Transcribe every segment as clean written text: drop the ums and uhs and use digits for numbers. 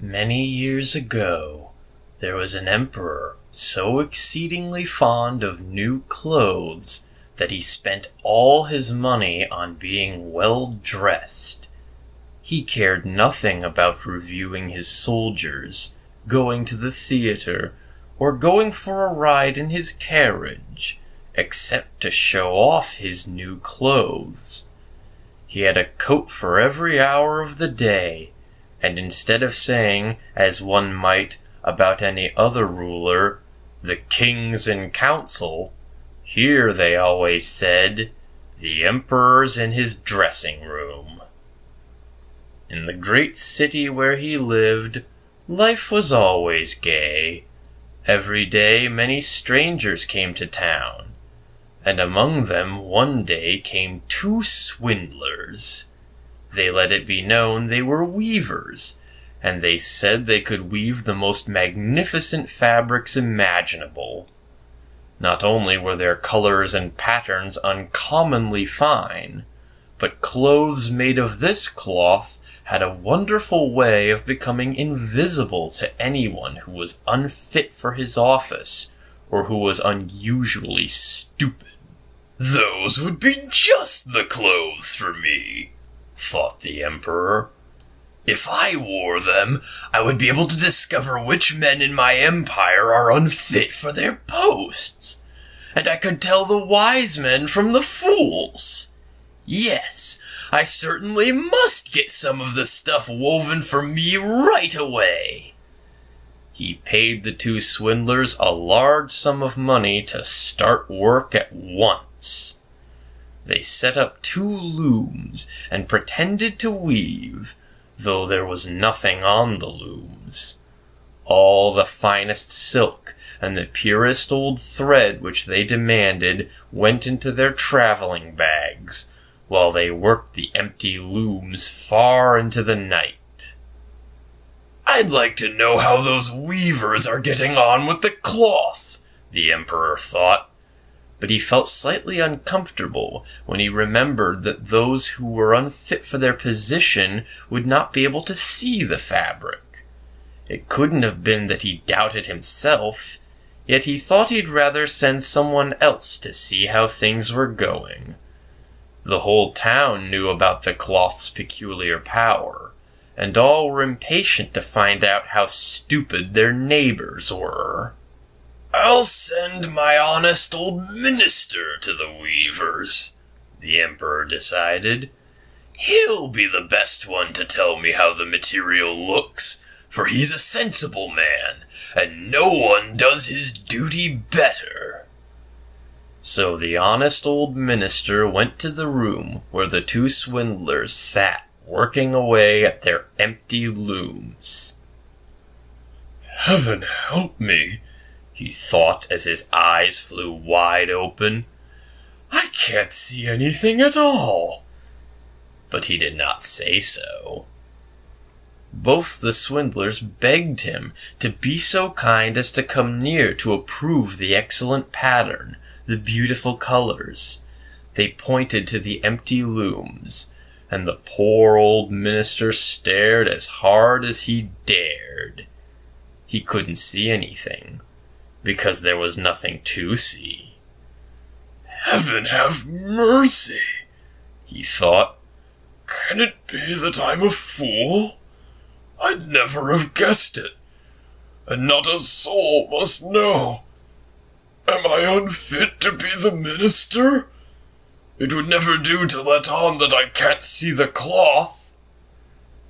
Many years ago, there was an emperor so exceedingly fond of new clothes that he spent all his money on being well dressed. He cared nothing about reviewing his soldiers, going to the theater, or going for a ride in his carriage, except to show off his new clothes. He had a coat for every hour of the day, and instead of saying, as one might about any other ruler, "The king's in council," here they always said, "The emperor's in his dressing room." In the great city where he lived, life was always gay. Every day many strangers came to town, and among them one day came two swindlers. They let it be known they were weavers, and they said they could weave the most magnificent fabrics imaginable. Not only were their colors and patterns uncommonly fine, but clothes made of this cloth had a wonderful way of becoming invisible to anyone who was unfit for his office, or who was unusually stupid. "Those would be just the clothes for me," thought the emperor. "If I wore them, I would be able to discover which men in my empire are unfit for their posts, and I could tell the wise men from the fools. Yes, I certainly must get some of the stuff woven for me right away." He paid the two swindlers a large sum of money to start work at once. They set up two looms and pretended to weave, though there was nothing on the looms. All the finest silk and the purest old thread which they demanded went into their traveling bags, while they worked the empty looms far into the night. "I'd like to know how those weavers are getting on with the cloth," the emperor thought. But he felt slightly uncomfortable when he remembered that those who were unfit for their position would not be able to see the fabric. It couldn't have been that he doubted himself, yet he thought he'd rather send someone else to see how things were going. The whole town knew about the cloth's peculiar power, and all were impatient to find out how stupid their neighbors were. "I'll send my honest old minister to the weavers," the emperor decided. "He'll be the best one to tell me how the material looks, for he's a sensible man, and no one does his duty better." So the honest old minister went to the room where the two swindlers sat working away at their empty looms. "Heaven help me," he thought as his eyes flew wide open. "I can't see anything at all." But he did not say so. Both the swindlers begged him to be so kind as to come near to approve the excellent pattern, the beautiful colors. They pointed to the empty looms, and the poor old minister stared as hard as he dared. He couldn't see anything, because there was nothing to see. "Heaven have mercy," he thought. "Can it be that I'm a fool? I'd never have guessed it, and not a soul must know. Am I unfit to be the minister? It would never do to let on that I can't see the cloth."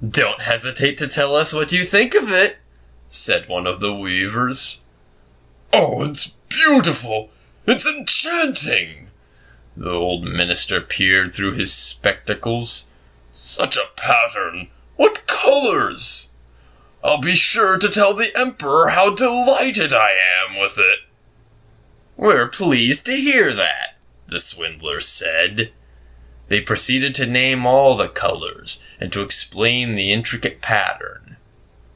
"Don't hesitate to tell us what you think of it," said one of the weavers. "Oh, it's beautiful! It's enchanting!" The old minister peered through his spectacles. "Such a pattern! What colors! I'll be sure to tell the emperor how delighted I am with it." "We're pleased to hear that," the swindler said. They proceeded to name all the colors and to explain the intricate pattern.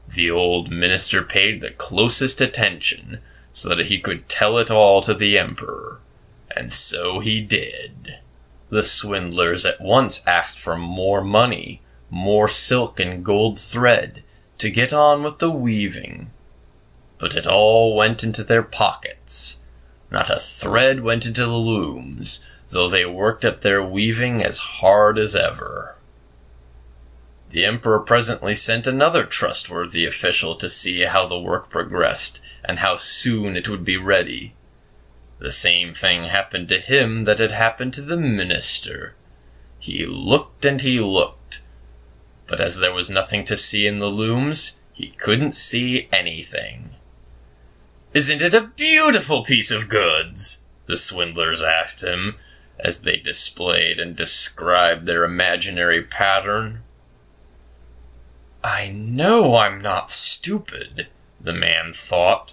The old minister paid the closest attention, so that he could tell it all to the emperor, and so he did. The swindlers at once asked for more money, more silk and gold thread, to get on with the weaving. But it all went into their pockets. Not a thread went into the looms, though they worked at their weaving as hard as ever. The emperor presently sent another trustworthy official to see how the work progressed, and how soon it would be ready. The same thing happened to him that had happened to the minister. He looked and he looked, but as there was nothing to see in the looms, he couldn't see anything. "Isn't it a beautiful piece of goods?" the swindlers asked him, as they displayed and described their imaginary pattern. "I know I'm not stupid," the man thought,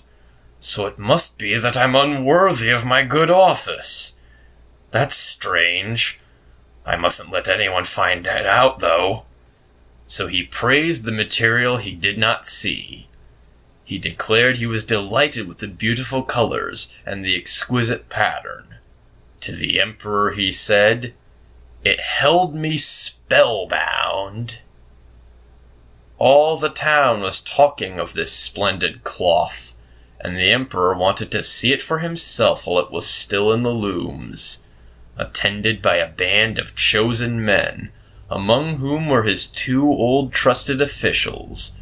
"so it must be that I'm unworthy of my good office. That's strange. I mustn't let anyone find it out, though." So he praised the material he did not see. He declared he was delighted with the beautiful colors and the exquisite pattern. To the emperor he said, "It held me spellbound." All the town was talking of this splendid cloth, and the emperor wanted to see it for himself while it was still in the looms. Attended by a band of chosen men, among whom were his 2 old trusted officials,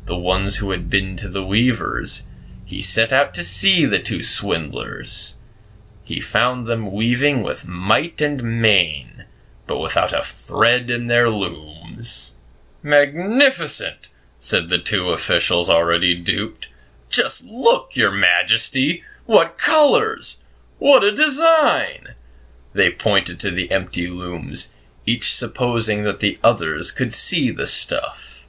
the ones who had been to the weavers, he set out to see the 2 swindlers. He found them weaving with might and main, but without a thread in their looms. "Magnificent," said the 2 officials already duped. "Just look, your majesty! What colors! What a design!" They pointed to the empty looms, each supposing that the others could see the stuff.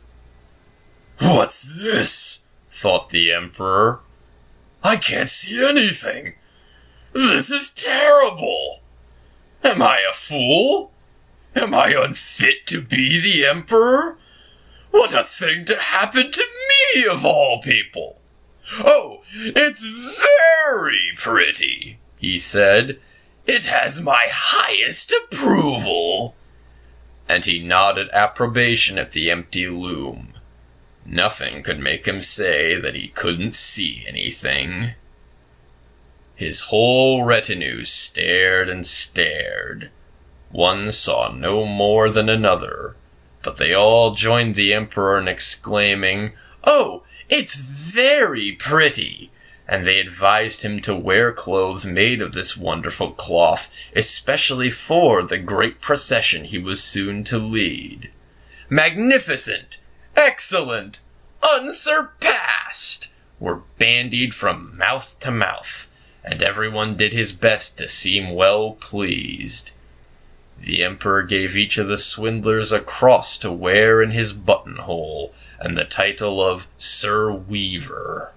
"What's this?" thought the emperor. "I can't see anything! This is terrible! Am I a fool? Am I unfit to be the emperor? What a thing to happen to me, of all people! Oh, it's very pretty," he said. "It has my highest approval." And he nodded approbation at the empty loom. Nothing could make him say that he couldn't see anything. His whole retinue stared and stared. One saw no more than another, but they all joined the emperor in exclaiming, "Oh, it's very pretty!" And they advised him to wear clothes made of this wonderful cloth, especially for the great procession he was soon to lead. "Magnificent! Excellent! Unsurpassed!" were bandied from mouth to mouth, and everyone did his best to seem well pleased. The emperor gave each of the swindlers a cross to wear in his buttonhole, and the title of Sir Weaver.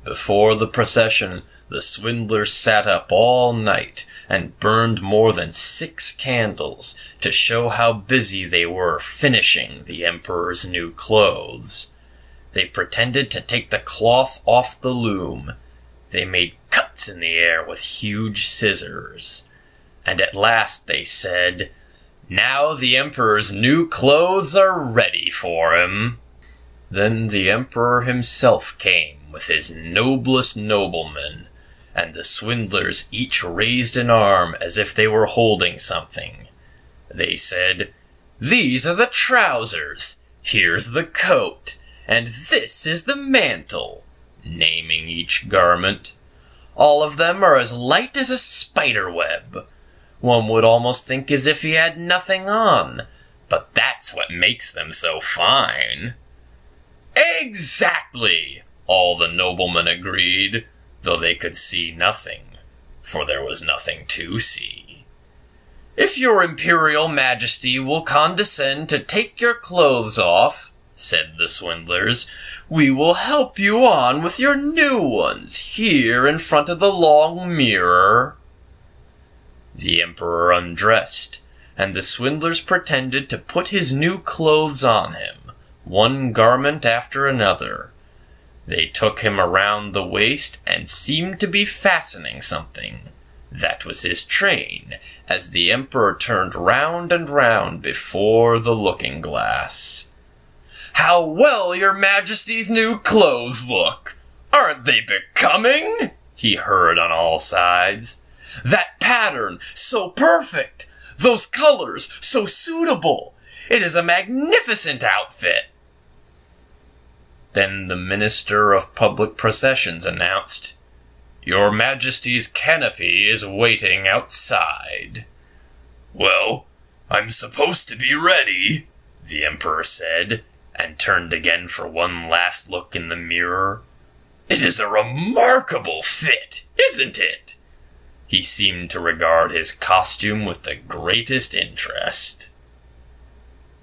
Before the procession, the swindlers sat up all night and burned more than 6 candles to show how busy they were finishing the emperor's new clothes. They pretended to take the cloth off the loom. They made cuts in the air with huge scissors. And at last they said, "Now the emperor's new clothes are ready for him." Then the emperor himself came with his noblest noblemen, and the swindlers each raised an arm as if they were holding something. They said, "These are the trousers, here's the coat, and this is the mantle," naming each garment. "All of them are as light as a spider web. One would almost think as if he had nothing on, but that's what makes them so fine." "Exactly," all the noblemen agreed, though they could see nothing, for there was nothing to see. "If your imperial majesty will condescend to take your clothes off," said the swindlers, "we will help you on with your new ones here in front of the long mirror." The emperor undressed, and the swindlers pretended to put his new clothes on him, one garment after another. They took him around the waist and seemed to be fastening something. That was his train, as the emperor turned round and round before the looking-glass. How well your Majesty's new clothes look! Aren't they becoming? He heard on all sides. That pattern, so perfect! Those colors, so suitable! It is a magnificent outfit! Then the Minister of Public Processions announced, Your Majesty's canopy is waiting outside. Well, I'm supposed to be ready, the Emperor said, and turned again for one last look in the mirror. It is a remarkable fit, isn't it? He seemed to regard his costume with the greatest interest.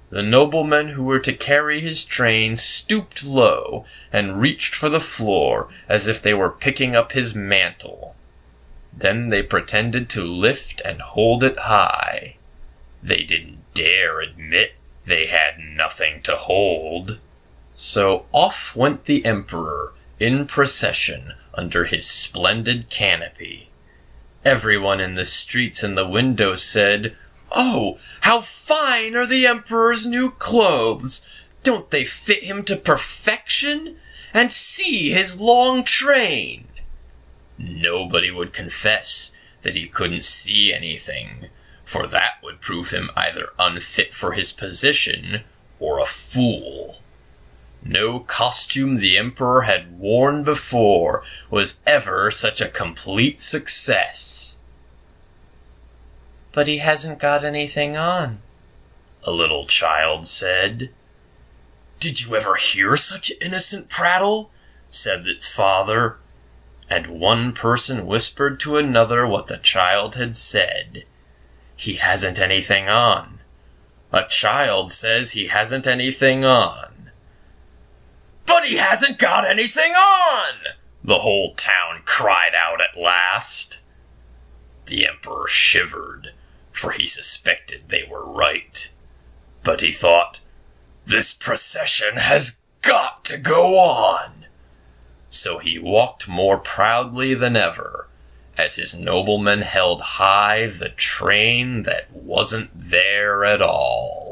The noblemen who were to carry his train stooped low and reached for the floor as if they were picking up his mantle. Then they pretended to lift and hold it high. They didn't dare admit they had nothing to hold. So off went the Emperor, in procession, under his splendid canopy. Everyone in the streets and the windows said, Oh, how fine are the Emperor's new clothes! Don't they fit him to perfection? And see his long train! Nobody would confess that he couldn't see anything, for that would prove him either unfit for his position or a fool. No costume the Emperor had worn before was ever such a complete success. But he hasn't got anything on, a little child said. Did you ever hear such innocent prattle? Said its father. And one person whispered to another what the child had said. He hasn't anything on. A child says he hasn't anything on. But he hasn't got anything on! The whole town cried out at last. The Emperor shivered, for he suspected they were right. But he thought, this procession has got to go on. So he walked more proudly than ever, as his noblemen held high the train that wasn't there at all.